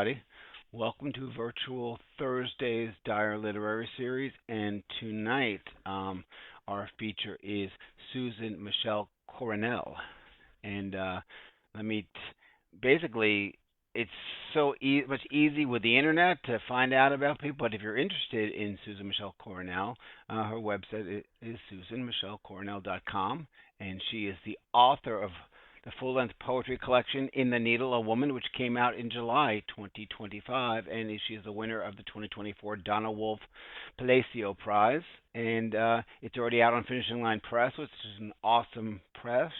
everybody. Welcome to Virtual Thursdays Dire Literary Series. And tonight, our feature is Susan Michele Coronel. And let me basically, it's much easy with the internet to find out about people. But if you're interested in Susan Michele Coronel, her website is susanmichellecoronel.com, and she is the author of the full-length poetry collection In the Needle, a Woman, which came out in July 2025, and she is the winner of the 2024 Donna Wolf-Palacio Prize, and it's already out on Finishing Line Press, which is an awesome press.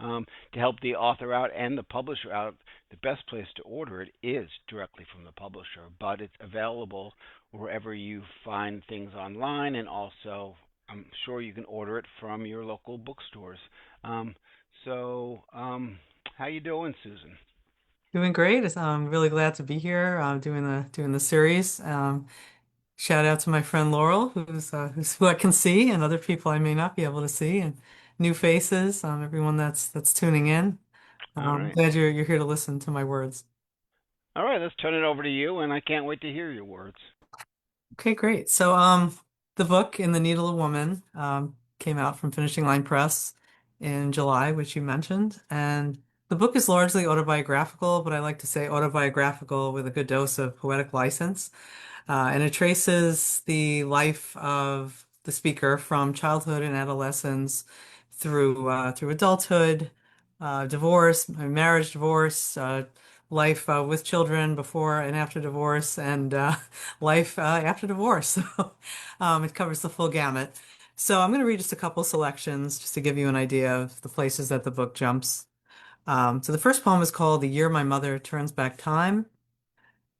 To help the author out and the publisher out, the best place to order it is directly from the publisher, but it's available wherever you find things online, and also I'm sure you can order it from your local bookstores. Um, so, how you doing, Susan? Doing great. I'm really glad to be here. Doing the series. Shout out to my friend Laurel, who's who I can see, and other people I may not be able to see, and new faces. Everyone that's tuning in. All right. Glad you're here to listen to my words. All right, let's turn it over to you, and I can't wait to hear your words. Okay, great. The book In the Needle of Woman came out from Finishing Line Press in July, which you mentioned, and the book is largely autobiographical, but I like to say autobiographical with a good dose of poetic license. And it traces the life of the speaker from childhood and adolescence through adulthood, divorce, marriage, divorce, life with children before and after divorce, and life after divorce. So it covers the full gamut. So I'm going to read just a couple selections just to give you an idea of the places that the book jumps. So the first poem is called "The Year My Mother Turns Back Time."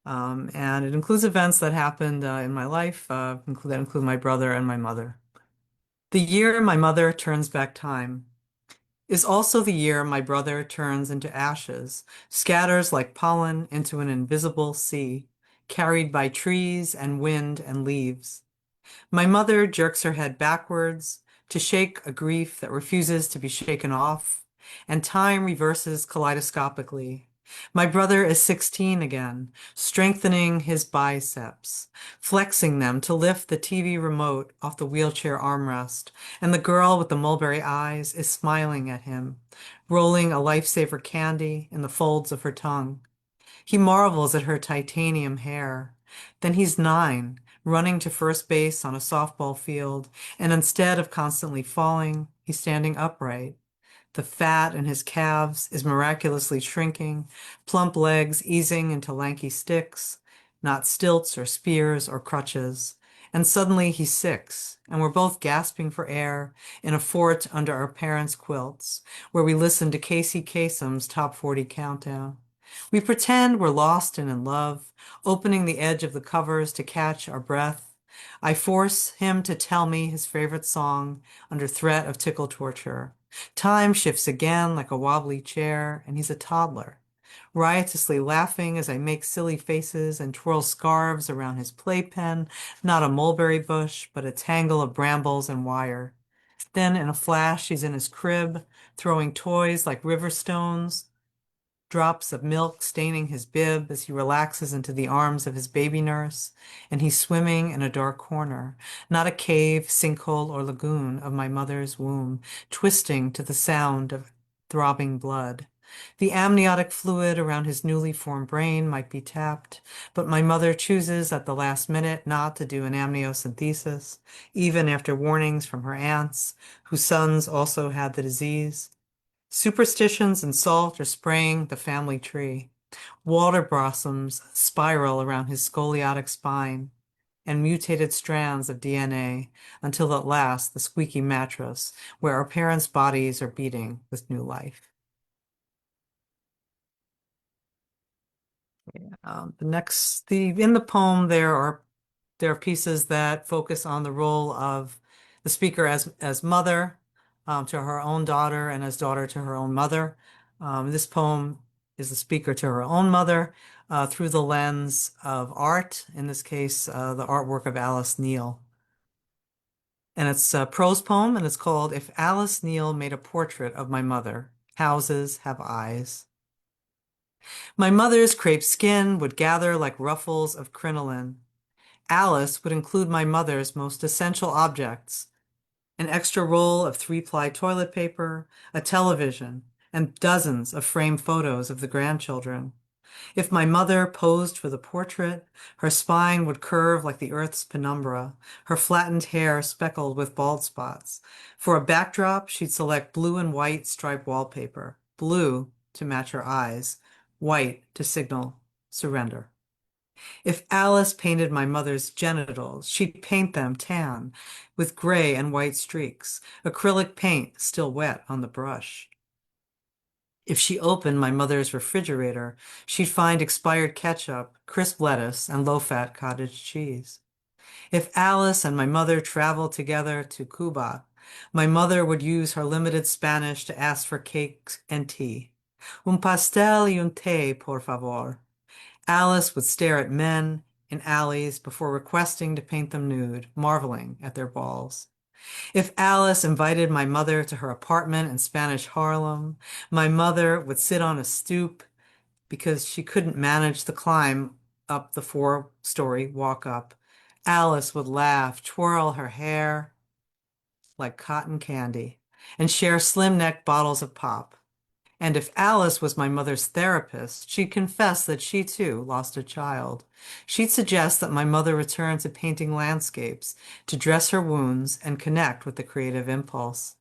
And it includes events that happened in my life, that include my brother and my mother. The year my mother turns back time is also the year my brother turns into ashes, scatters like pollen into an invisible sea, carried by trees and wind and leaves. My mother jerks her head backwards to shake a grief that refuses to be shaken off, and time reverses kaleidoscopically. My brother is 16 again, strengthening his biceps, flexing them to lift the TV remote off the wheelchair armrest, and the girl with the mulberry eyes is smiling at him, rolling a lifesaver candy in the folds of her tongue. He marvels at her titanium hair. Then he's 9, running to first base on a softball field, and instead of constantly falling, he's standing upright. The fat in his calves is miraculously shrinking, plump legs easing into lanky sticks, not stilts or spears or crutches. And suddenly he's 6, and we're both gasping for air in a fort under our parents' quilts, where we listen to Casey Kasem's Top 40 countdown. We pretend we're lost and in love, opening the edge of the covers to catch our breath. I force him to tell me his favorite song under threat of tickle torture. Time shifts again like a wobbly chair, and he's a toddler, riotously laughing as I make silly faces and twirl scarves around his playpen, not a mulberry bush, but a tangle of brambles and wire. Then, in a flash, he's in his crib, throwing toys like river stones, drops of milk staining his bib as he relaxes into the arms of his baby nurse, and he's swimming in a dark corner, not a cave, sinkhole, or lagoon of my mother's womb, twisting to the sound of throbbing blood. The amniotic fluid around his newly formed brain might be tapped, but my mother chooses at the last minute not to do an amniocentesis, even after warnings from her aunts, whose sons also had the disease. Superstitions and salt are spraying the family tree. Water blossoms spiral around his scoliotic spine, and mutated strands of DNA until at last the squeaky mattress where our parents' bodies are beating with new life. In the poem, there are pieces that focus on the role of the speaker as mother to her own daughter and as daughter to her own mother. This poem is the speaker to her own mother through the lens of art, in this case, the artwork of Alice Neal. And it's a prose poem, and it's called If Alice Neal Made a Portrait of My Mother, Houses Have Eyes. My mother's crepe skin would gather like ruffles of crinoline. Alice would include my mother's most essential objects, an extra roll of three-ply toilet paper, a television, and dozens of framed photos of the grandchildren. If my mother posed for the portrait, her spine would curve like the earth's penumbra, her flattened hair speckled with bald spots. For a backdrop, she'd select blue and white striped wallpaper, blue to match her eyes, white to signal surrender. If Alice painted my mother's genitals, she'd paint them tan, with gray and white streaks, acrylic paint still wet on the brush. If she opened my mother's refrigerator, she'd find expired ketchup, crisp lettuce, and low-fat cottage cheese. If Alice and my mother traveled together to Cuba, my mother would use her limited Spanish to ask for cakes and tea. Un pastel y un té, por favor. Alice would stare at men in alleys before requesting to paint them nude, marveling at their balls. If Alice invited my mother to her apartment in Spanish Harlem, my mother would sit on a stoop because she couldn't manage the climb up the four-story walk-up. Alice would laugh, twirl her hair like cotton candy, and share slim-necked bottles of pop. And if Alice was my mother's therapist, she'd confess that she too lost a child. She'd suggest that my mother return to painting landscapes to dress her wounds and connect with the creative impulse.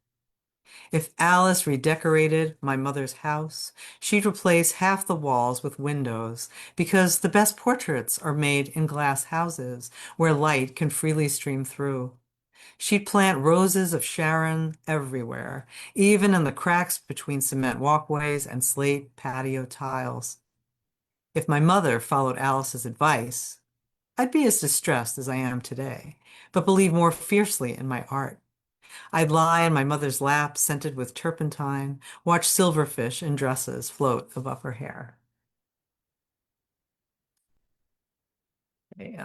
If Alice redecorated my mother's house, she'd replace half the walls with windows because the best portraits are made in glass houses where light can freely stream through. She'd plant roses of Sharon everywhere, even in the cracks between cement walkways and slate patio tiles. If my mother followed Alice's advice, I'd be as distressed as I am today, but believe more fiercely in my art. I'd lie in my mother's lap, scented with turpentine, watch silverfish in dresses float above her hair. Okay,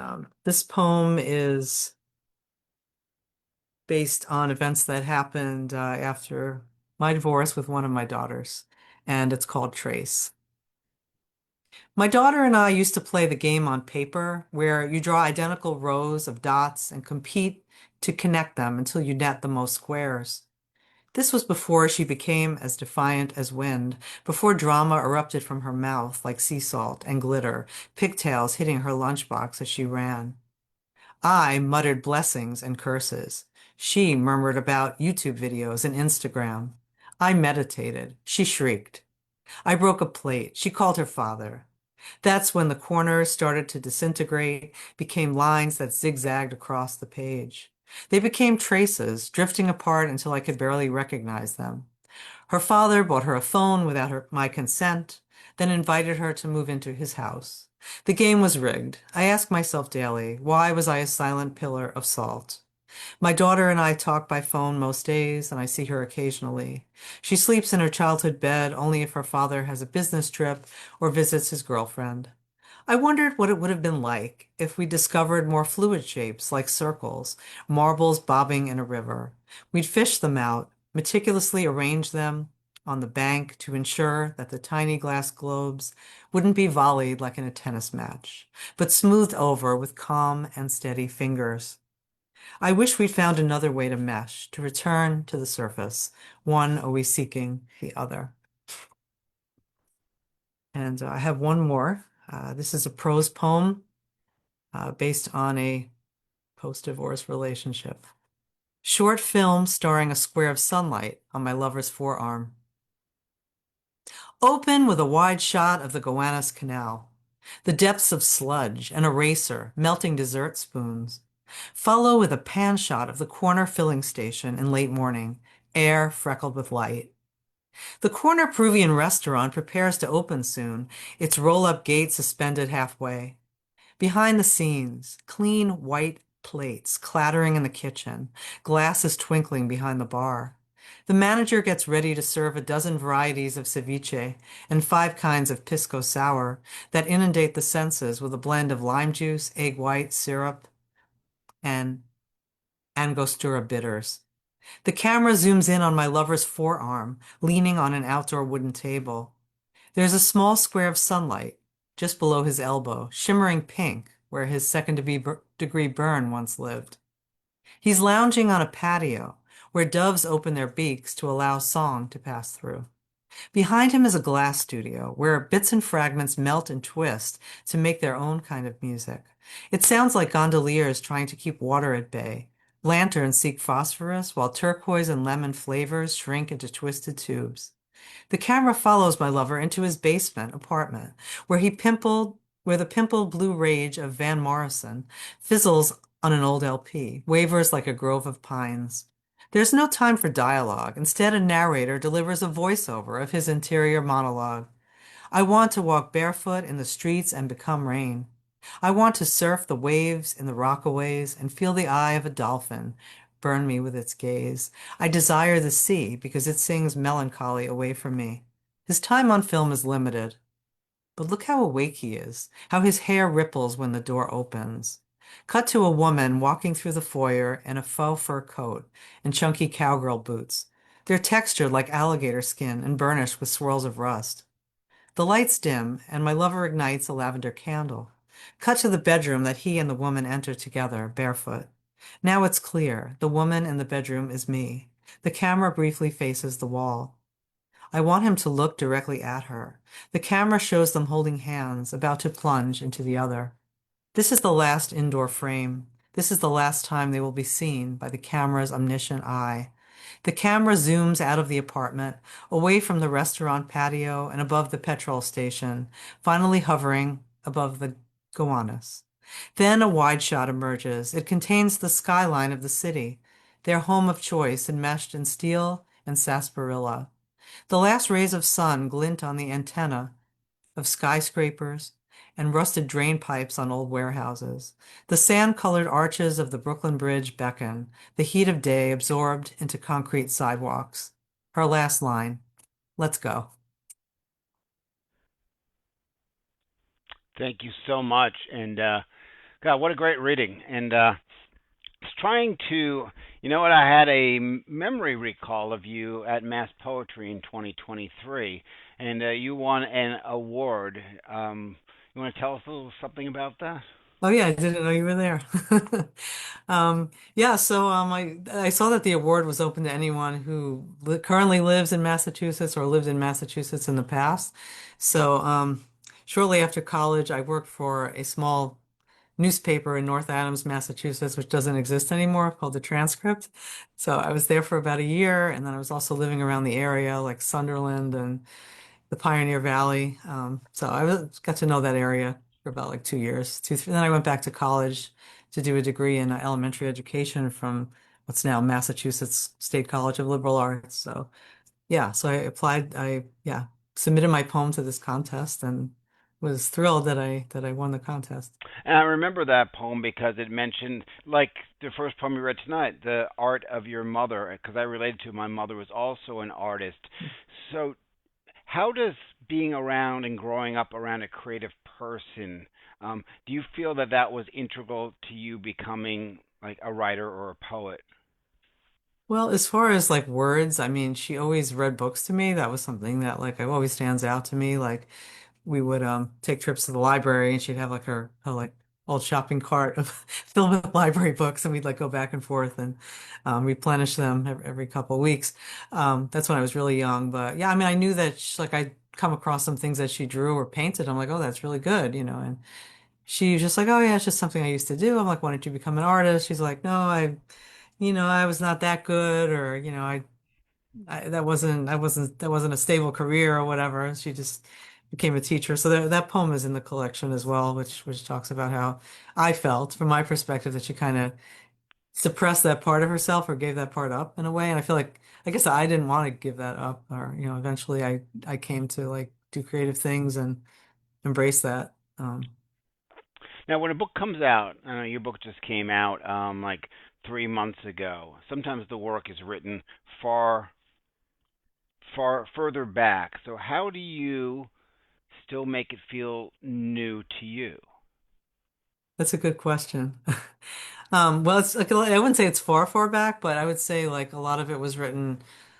this poem is based on events that happened after my divorce with one of my daughters, and it's called Trace. My daughter and I used to play the game on paper where you draw identical rows of dots and compete to connect them until you net the most squares. This was before she became as defiant as wind, before drama erupted from her mouth like sea salt and glitter, pigtails hitting her lunchbox as she ran. I muttered blessings and curses. She murmured about YouTube videos and Instagram. I meditated. She shrieked. I broke a plate. She called her father. That's when the corners started to disintegrate, became lines that zigzagged across the page. They became traces, drifting apart until I could barely recognize them. Her father bought her a phone without my consent, then invited her to move into his house. The game was rigged. I ask myself daily, why was I a silent pillar of salt? My daughter and I talk by phone most days, and I see her occasionally. She sleeps in her childhood bed only if her father has a business trip or visits his girlfriend. I wondered what it would have been like if we discovered more fluid shapes like circles, marbles bobbing in a river. We'd fish them out, meticulously arrange them on the bank to ensure that the tiny glass globes wouldn't be volleyed like in a tennis match, but smoothed over with calm and steady fingers. I wish we'd found another way to mesh, to return to the surface, one always seeking the other. And I have one more. This is a prose poem based on a post-divorce relationship. Short film starring a square of sunlight on my lover's forearm. Open with a wide shot of the Gowanus Canal, the depths of sludge, an eraser, melting dessert spoons. Follow with a pan shot of the corner filling station in late morning, air freckled with light. The corner Peruvian restaurant prepares to open soon, its roll-up gate suspended halfway. Behind the scenes, clean white plates clattering in the kitchen, glasses twinkling behind the bar. The manager gets ready to serve a dozen varieties of ceviche and 5 kinds of pisco sour that inundate the senses with a blend of lime juice, egg white, syrup, and Angostura bitters. The camera zooms in on my lover's forearm, leaning on an outdoor wooden table. There's a small square of sunlight just below his elbow, shimmering pink, where his second-degree burn once lived. He's lounging on a patio where doves open their beaks to allow song to pass through. Behind him is a glass studio where bits and fragments melt and twist to make their own kind of music. It sounds like gondoliers trying to keep water at bay. Lanterns seek phosphorus while turquoise and lemon flavors shrink into twisted tubes. The camera follows my lover into his basement apartment, where the pimpled blue rage of Van Morrison fizzles on an old LP, wavers like a grove of pines. There's no time for dialogue. Instead, a narrator delivers a voiceover of his interior monologue. I want to walk barefoot in the streets and become rain. I want to surf the waves in the rockaways and feel the eye of a dolphin burn me with its gaze. I desire the sea because it sings melancholy away from me. His time on film is limited, but look how awake he is, how his hair ripples when the door opens. Cut to a woman walking through the foyer in a faux fur coat and chunky cowgirl boots. They're textured like alligator skin and burnished with swirls of rust. The lights dim, and my lover ignites a lavender candle. Cut to the bedroom that he and the woman enter together, barefoot. Now it's clear. The woman in the bedroom is me. The camera briefly faces the wall. I want him to look directly at her. The camera shows them holding hands, about to plunge into the other. This is the last indoor frame. This is the last time they will be seen by the camera's omniscient eye. The camera zooms out of the apartment, away from the restaurant patio and above the petrol station, finally hovering above the Gowanus. Then a wide shot emerges. It contains the skyline of the city, their home of choice enmeshed in steel and sarsaparilla. The last rays of sun glint on the antenna of skyscrapers and rusted drain pipes on old warehouses. The sand-colored arches of the Brooklyn Bridge beckon, the heat of day absorbed into concrete sidewalks. Her last line, let's go. Thank you so much. And God, what a great reading. And was trying to, you know what, I had a memory recall of you at Mass Poetry in 2023, and you won an award. You want to tell us a little something about that? Oh yeah, I didn't know you were there. Yeah, so I saw that the award was open to anyone who li currently lives in Massachusetts or lived in Massachusetts in the past. So shortly after college, I worked for a small newspaper in North Adams, Massachusetts, which doesn't exist anymore, called The Transcript. So I was there for about a year, and then I was also living around the area, like Sunderland and the Pioneer Valley. So got to know that area for about like 2 years. Then I went back to college to do a degree in elementary education from what's now Massachusetts State College of Liberal Arts. So yeah, so I applied. Yeah, submitted my poem to this contest and was thrilled that I won the contest. And I remember that poem because it mentioned, like the first poem you read tonight, the art of your mother, because I related to my mother was also an artist. So how does being around and growing up around a creative person, do you feel that that was integral to you becoming like a writer or a poet? Well, as far as like words, I mean, she always read books to me. That was something that like always stands out to me. Like we would take trips to the library and she'd have like her like old shopping cart of filled with library books and we'd like go back and forth and replenish them every couple of weeks. That's when I was really young. But yeah, I mean, I knew that like I'd come across some things that she drew or painted. I'm like, oh, that's really good, and she was just like, oh yeah, it's just something I used to do. I'm like, why don't you become an artist? She's like, no, I was not that good, or that wasn't a stable career or whatever. She just became a teacher. So that poem is in the collection as well, which talks about how I felt from my perspective that she kind of suppressed that part of herself or gave that part up in a way. And I feel like I guess I didn't want to give that up, or eventually I came to like do creative things and embrace that. Now, when a book comes out, I know your book just came out like 3 months ago. Sometimes the work is written far, far further back. So how do you still make it feel new to you? That's a good question. Well, it's like I wouldn't say it's far, far back, but I would say like a lot of it was written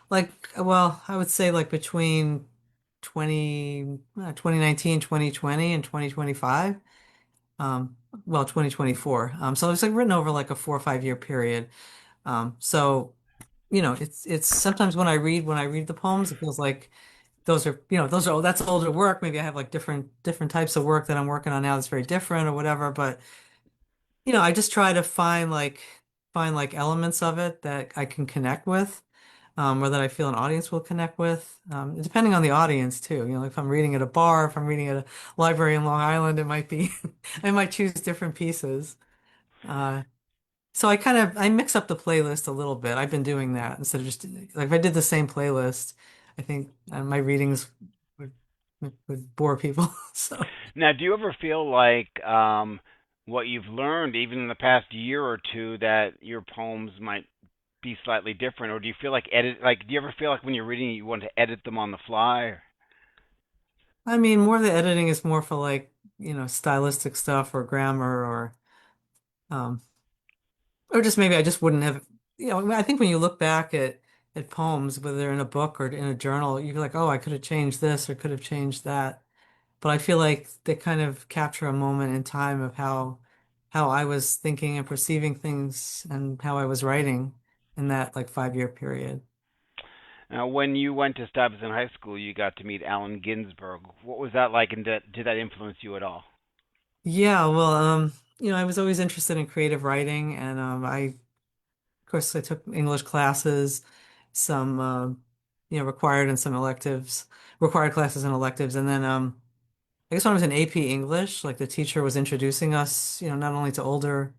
like, well, I would say like between 2019, 2020, and 2025. Um, well, 2024. So it's like written over like a 4 or 5 year period. So it's sometimes when I read the poems, it feels like that's older work. Maybe I have like different types of work that I'm working on now that's very different or whatever. But I just try to find like elements of it that I can connect with, or that I feel an audience will connect with, depending on the audience too. If I'm reading at a bar, if I'm reading at a library in Long Island, it might be I might choose different pieces. Uh, so I mix up the playlist a little bit. I've been doing that instead of just like if I did the same playlist, I think my readings would would bore people. So. Now, do you ever feel like what you've learned, even in the past year or two, that your poems might be slightly different, or do you feel like do you ever feel like when you're reading, you want to edit them on the fly? I mean, more of the editing is more for like, stylistic stuff or grammar um or just maybe I just wouldn't have, I think when you look back at poems, whether they're in a book or in a journal, you're like, oh, I could have changed this or could have changed that. But I feel like they kind of capture a moment in time of how I was thinking and perceiving things and how I was writing in that like 5 year period. Now, when you went to Stuyvesant High School, you got to meet Allen Ginsberg. What was that like, and did that influence you at all? Yeah, well, I was always interested in creative writing, and of course, I took English classes, some required and some electives, required classes and electives, and then I guess when I was in AP English, like the teacher was introducing us, not only to older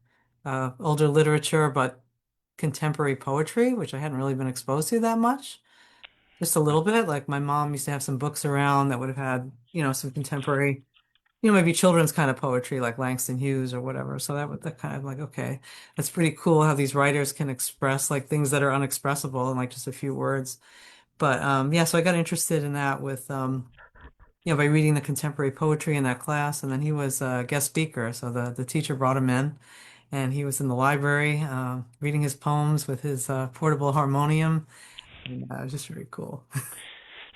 literature, but contemporary poetry, which I hadn't really been exposed to that much. Just a little bit. Like my mom used to have some books around that would have had, some contemporary, maybe children's kind of poetry like Langston Hughes or whatever. So that kind of like, okay, that's pretty cool how these writers can express like things that are unexpressible in like just a few words. But yeah, so I got interested in that with by reading the contemporary poetry in that class, and then he was a guest speaker. So the teacher brought him in, and he was in the library reading his poems with his portable harmonium. And, it was just very cool.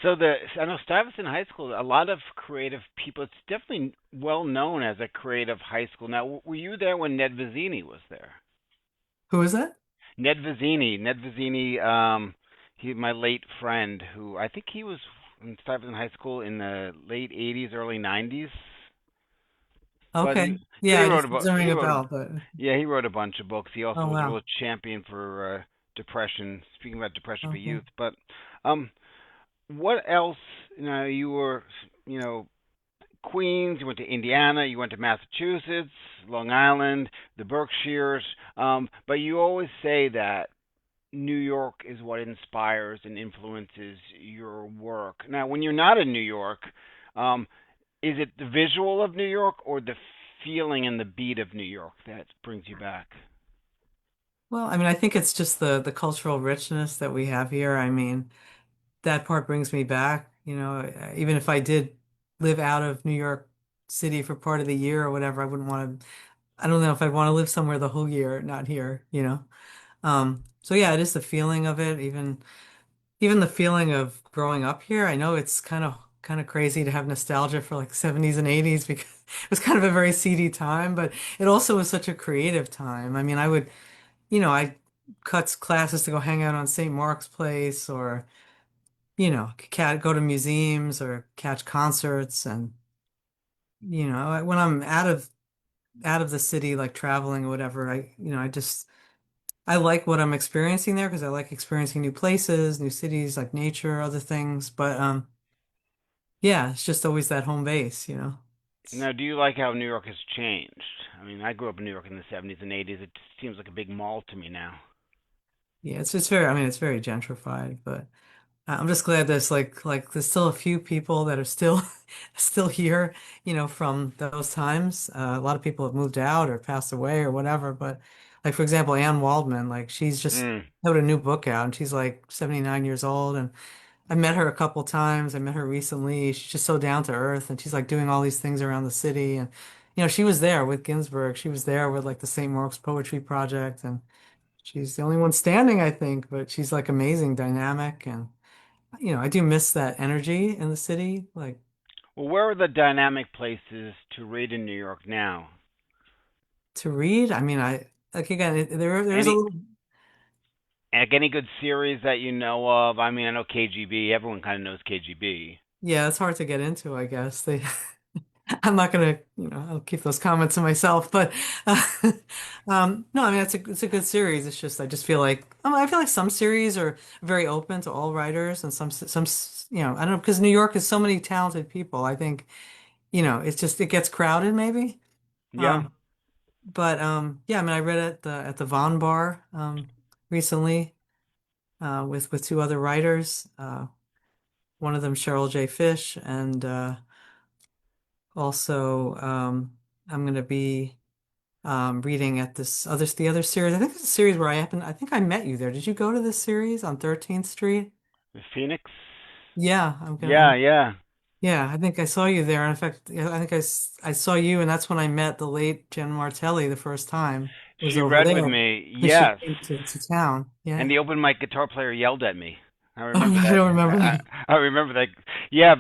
So I know Stuyvesant High School, a lot of creative people. It's definitely well known as a creative high school. Now, were you there when Ned Vizzini was there? Who is that? Ned Vizzini, he my late friend who I think he was in Stuyvesant High School in the late '80s, early '90s. But Okay. but Yeah, it doesn't ring a bell, but he wrote a bunch of books. He also oh was a wow. real champion for depression. Speaking about depression for Okay. youth, but um, what else? You were you know Queens. You went to Indiana. You went to Massachusetts, Long Island, the Berkshires. But you always say that New York is what inspires and influences your work. Now, when you're not in New York, um, is it the visual of New York or the feeling and the beat of New York that brings you back? Well, I mean, I think it's just the cultural richness that we have here. I mean, that part brings me back, even if I did live out of New York City for part of the year or whatever, I don't know if I'd want to live somewhere the whole year, not here. So yeah, it is the feeling of it, even the feeling of growing up here. I know it's kind of crazy to have nostalgia for like 70s and 80s because it was kind of a very seedy time, but it also was such a creative time. I mean, I cut classes to go hang out on St. Mark's Place or, go to museums or catch concerts. And, when I'm out of the city, like traveling or whatever, I like what I'm experiencing there because I like experiencing new places, new cities, like nature, other things. But yeah, it's just always that home base. Now, do you like how New York has changed? I mean, I grew up in New York in the '70s and '80s. It seems like a big mall to me now. Yeah, it's very, I mean, it's very gentrified, but I'm just glad there's still a few people that are still still here, from those times. A lot of people have moved out or passed away or whatever, but like for example, Anne Waldman, like she's just Mm. put a new book out and she's like 79 years old, and I met her a couple times. I met her recently. She's just so down to earth, and she's like doing all these things around the city. And she was there with Ginsberg. She was there with like the St. Mark's Poetry Project, and she's the only one standing, I think. But she's like amazing, dynamic, and I do miss that energy in the city. Like Well, where are the dynamic places to read in New York now? to read, I mean, like again, there's a Any little, any good series that you know of? I mean, I know KGB. Everyone kind of knows KGB. yeah, it's hard to get into, I guess. I'm not gonna, I'll keep those comments to myself, but uh, no, I mean, it's a good series. It's just, I just feel like, I feel like some series are very open to all writers and some, I don't know, because New York is so many talented people. I think, it's just, it gets crowded maybe. Yeah. Um, but yeah, I mean, I read at the Von Bar recently with two other writers. One of them, Cheryl J. Fish, and also I'm going to be reading at the other series. I think it's a series where I think I met you there. Did you go to this series on 13th Street? The Phoenix? Yeah, Yeah, yeah. yeah, I think I saw you there. In fact, yeah, I think I saw you, and that's when I met the late Jen Martelli the first time. It was She over read with there me. when she Yes. came to town. And Yeah. the open mic guitar player yelled at me. I Oh, remember I that. don't remember I, that. I remember that. Yeah,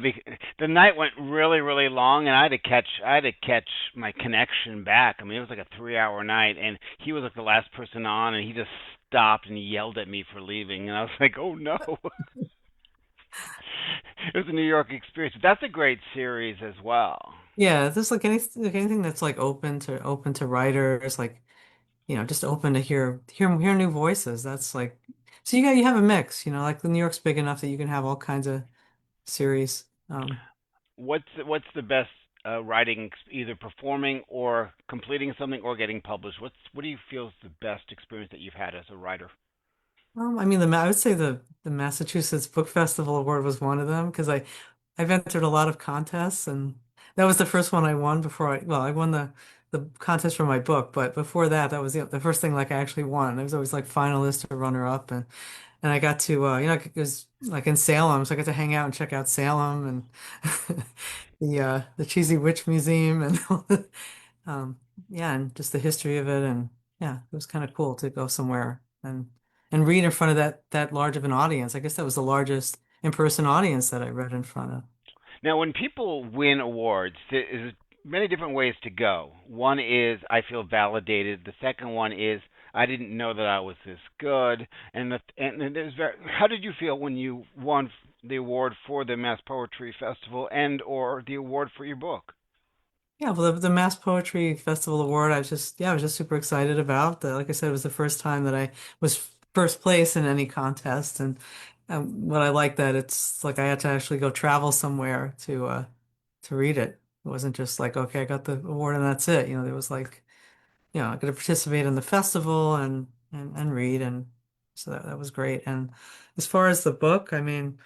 the night went really, really long, and I had to catch my connection back. I mean, it was like a 3-hour night, and he was like the last person on, and he just stopped and he yelled at me for leaving, and I was like, oh no. It was a New York experience. But that's a great series as well. Yeah, there's like anything that's like open to writers, like just open to hear new voices. That's like so you have a mix, like the New York's big enough that you can have all kinds of series. What's the best writing, either performing or completing something or getting published? What do you feel is the best experience that you've had as a writer? I mean, I would say the Massachusetts Book Festival Award was one of them because I've entered a lot of contests and that was the first one I won I won the contest for my book, but before that, that was the first thing like I actually won. I was always like finalist or runner up and I got to it was like in Salem, so I got to hang out and check out Salem and the Cheesy Witch Museum and um yeah, and just the history of it and yeah, it was kind of cool to go somewhere and read in front of that large of an audience. I guess that was the largest in-person audience that I read in front of. Now, when people win awards, there's many different ways to go. One is I feel validated. The second one is I didn't know that I was this good. And there's how did you feel when you won the award for the Mass Poetry Festival and or the award for your book? Yeah, well, the Mass Poetry Festival Award, I was just super excited about. Like I said, it was the first time that I was first place in any contest, and what I like that it's like I had to actually go travel somewhere to read it. It wasn't just like, okay, I got the award and that's it. There was like, I got to participate in the festival and read, and so that was great. And as far as the book, I mean.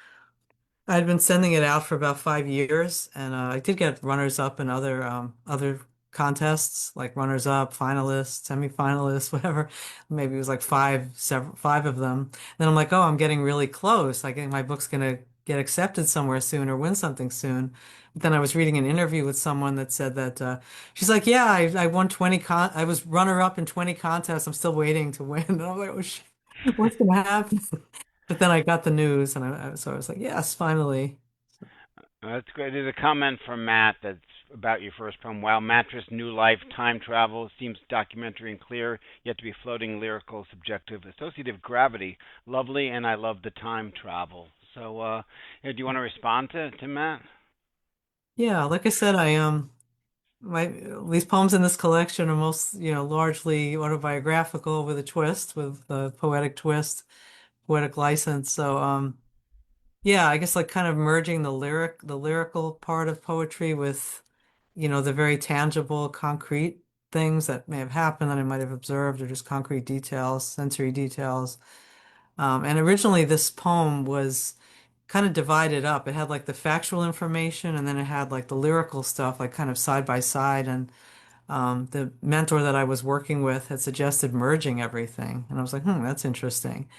I'd been sending it out for about 5 years, and I did get runners up in other contests, like runners up, finalists, semifinalists, whatever. Maybe it was like five of them. Then I'm like, oh, I'm getting really close. I think my book's gonna get accepted somewhere soon or win something soon. But then I was reading an interview with someone that said that she's like, yeah, I won 20 I was runner up in 20 contests. I'm still waiting to win. And I'm like, oh shit, what's gonna happen? But then I got the news, and so I was like, yes, finally. That's great. There's a comment from Matt that's about your first poem. While Mattress New Life Time Travel seems documentary and clear, yet to be floating lyrical, subjective, associative gravity. Lovely, and I love the time travel. So, yeah, do you want to respond to Matt? Yeah, like I said, I my these poems in this collection are largely autobiographical with a twist, with a poetic twist, poetic license. So, yeah, I guess like kind of merging the lyrical part of poetry with, the very tangible, concrete things that may have happened that I might have observed, or just concrete details, sensory details. And originally, this poem was kind of divided up. It had like the factual information, and then it had like the lyrical stuff, like kind of side by side. And the mentor that I was working with had suggested merging everything, and I was like, that's interesting.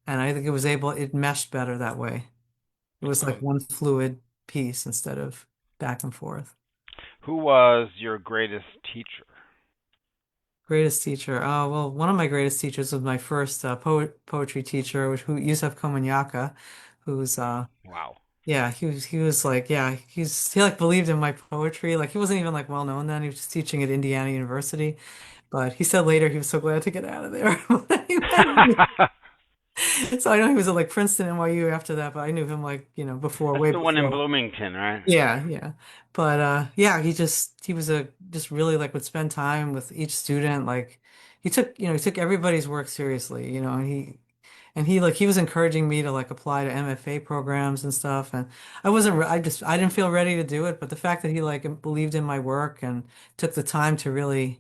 And I think it meshed better that way. It was like Who one fluid piece instead of back and forth. who was your greatest teacher? Greatest teacher. Oh, well, one of my greatest teachers was my first poetry teacher, who Yusef Komunyakaa, who's Wow. yeah, he was like yeah, he like believed in my poetry. Like he wasn't even like well known then. He was just teaching at Indiana University. But he said later he was so glad to get out of there. So I know he was at like Princeton, NYU after that, but I knew him like, before, That's way the one in before. Bloomington, right? Yeah, yeah. But yeah, he was a just really like would spend time with each student. Like he took everybody's work seriously, and like he was encouraging me to like apply to MFA programs and stuff. And I didn't feel ready to do it, but the fact that he like believed in my work and took the time to really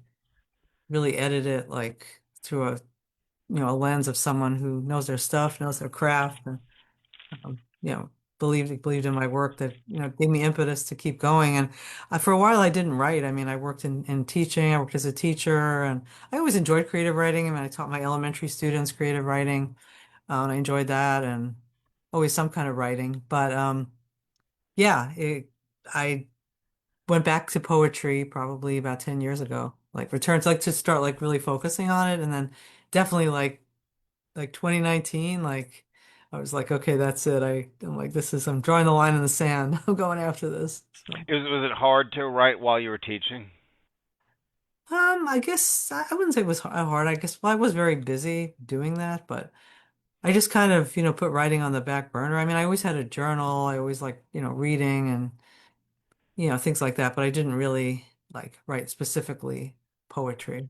edit it like through a lens of someone who knows their stuff, knows their craft, and um, you know, believed in my work that, gave me impetus to keep going. And for a while I didn't write. I mean, I worked in teaching, I worked as a teacher, and I always enjoyed creative writing. I mean, I taught my elementary students creative writing, and I enjoyed that and always some kind of writing. But yeah, I went back to poetry probably about 10 years ago, like returned to like to start like really focusing on it. And then definitely like 2019, like I was like, okay, that's it. I'm like, I'm drawing the line in the sand. I'm going after this. So, Was it hard to write while you were teaching? I guess I wouldn't say it was hard. I guess, well, I was very busy doing that, but I just kind of, put writing on the back burner. I mean, I always had a journal. I always like, reading and, things like that, but I didn't really like write specifically poetry.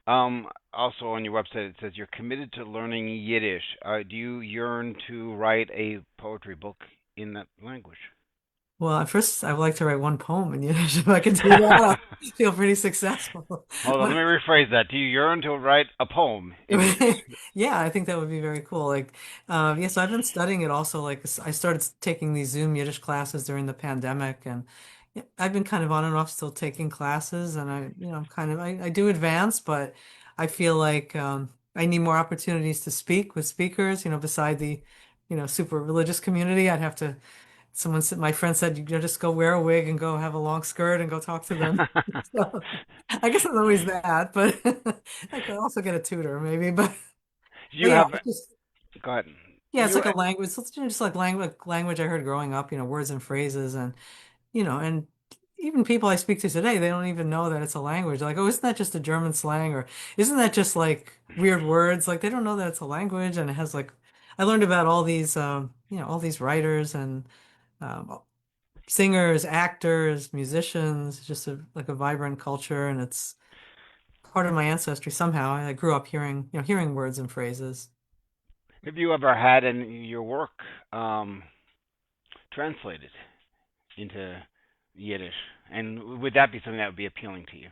Also on your website it says you're committed to learning Yiddish. Do you yearn to write a poetry book in that language? Well, at first, I would like to write one poem in Yiddish. If I could do that, I'll feel pretty successful. Hold on, let me rephrase that. Do you yearn to write a poem in Yiddish? Yeah, I think that would be very cool. Like, yeah, so I've been studying it also. Like, I started taking these Zoom Yiddish classes during the pandemic, and yeah, I've been kind of on and off still taking classes. And I'm kind of, I do advance, but I feel like I need more opportunities to speak with speakers, beside the, super religious community. I'd have to Someone said, my friend said, just go wear a wig and go have a long skirt and go talk to them. So I guess it's always that, but I could also get a tutor maybe. But You yeah, have it's just go ahead. yeah, it's You like a language. It's just like language I heard growing up. Words and phrases, and even people I speak to today, they don't even know that it's a language. They're like, oh, isn't that just a German slang, or isn't that just like weird words? Like they don't know that it's a language, and it has like I learned about all these, all these writers and um, singers, actors, musicians, just like a vibrant culture, and it's part of my ancestry somehow. I grew up hearing words and phrases. have you ever had your work um, translated into Yiddish? And would that be something that would be appealing to you?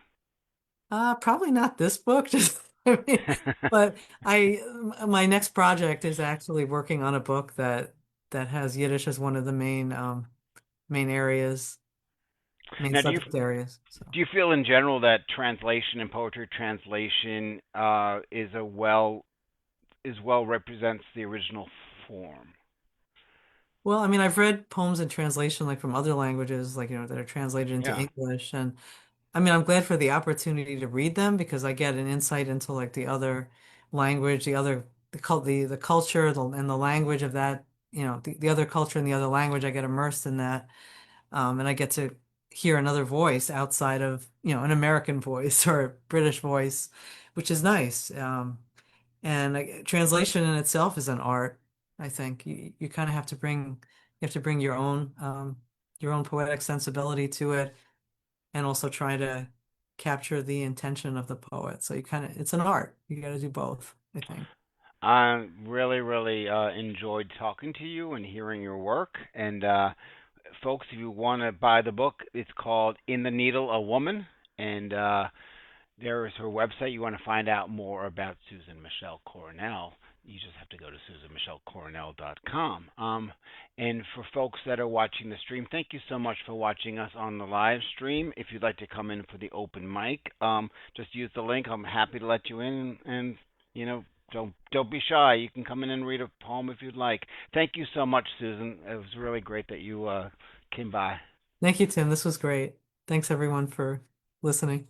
Probably not this book, just I mean, but my next project is actually working on a book that has Yiddish as one of the main areas, main Now, do you subject areas. So. do you feel in general that translation and poetry translation is well represents the original form? Well, I mean, I've read poems in translation like from other languages, like that are translated into Yeah. English, and I mean, I'm glad for the opportunity to read them because I get an insight into like the other language, the culture, and the language of that, the other culture and the other language. I get immersed in that, and I get to hear another voice outside of, an American voice or a British voice, which is nice. And translation in itself is an art. I think you kind of have to bring your own poetic sensibility to it and also try to capture the intention of the poet. So it's an art. You got to do both, I think. I really, really enjoyed talking to you and hearing your work. And folks, if you want to buy the book, it's called In the Needle, a Woman. And there is her website. You want to find out more about Susan Michele Coronel, you just have to go to susanmichellecoronel.com. And for folks that are watching the stream, thank you so much for watching us on the live stream. If you'd like to come in for the open mic, just use the link. I'm happy to let you in, and you know, don't be shy. You can come in and read a poem if you'd like. Thank you so much, Susan. It was really great that you came by. Thank you, Tim. This was great. Thanks everyone for listening.